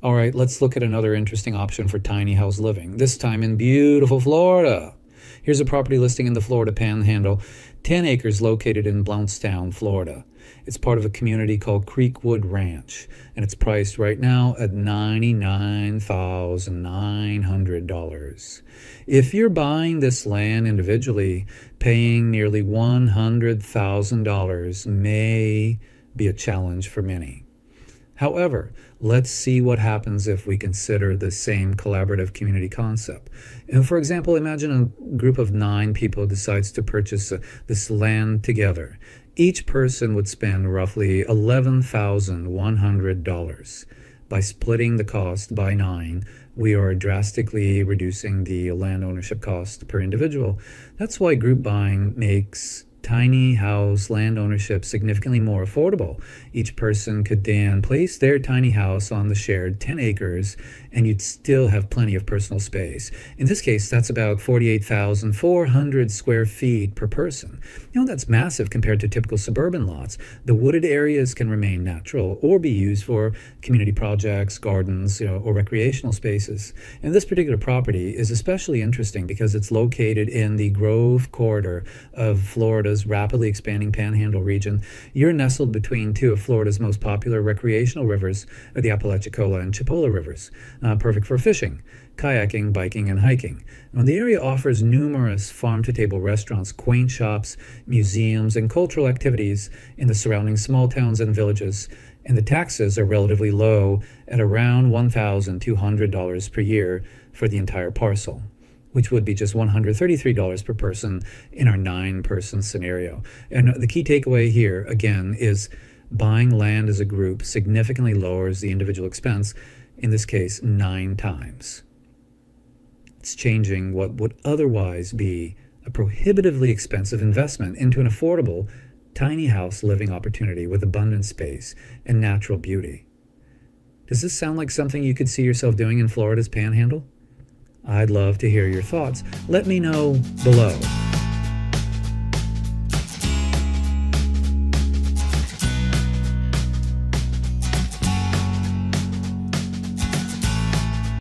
All right, let's look at another interesting option for tiny house living, this time in beautiful Florida. Here's a property listing in the Florida Panhandle, 10 acres located in Blountstown, Florida. It's part of a community called Creekwood Ranch, and it's priced right now at $99,900. If you're buying this land individually, paying nearly $100,000 may be a challenge for many. However, let's see what happens if we consider the same collaborative community concept. And for example, imagine a group of 9 people decides to purchase this land together. Each person would spend roughly $11,100. By splitting the cost by 9, we are drastically reducing the land ownership cost per individual. That's why group buying makes tiny house land ownership significantly more affordable. Each person could then place their tiny house on the shared 10 acres and you'd still have plenty of personal space. In this case, that's about 48,400 square feet per person. That's massive compared to typical suburban lots. The wooded areas can remain natural or be used for community projects, gardens, or recreational spaces. And this particular property is especially interesting because it's located in the Grove corridor of Florida's rapidly expanding Panhandle region. You're nestled between 2 of Florida's most popular recreational rivers, the Apalachicola and Chipola rivers, perfect for fishing, kayaking, biking, and hiking. Now, the area offers numerous farm-to-table restaurants, quaint shops, museums, and cultural activities in the surrounding small towns and villages, and the taxes are relatively low at around $1,200 per year for the entire parcel, which would be just $133 per person in our 9-person scenario. And the key takeaway here, again, is buying land as a group significantly lowers the individual expense, in this case, 9 times. It's changing what would otherwise be a prohibitively expensive investment into an affordable, tiny house living opportunity with abundant space and natural beauty. Does this sound like something you could see yourself doing in Florida's Panhandle? I'd love to hear your thoughts. Let me know below.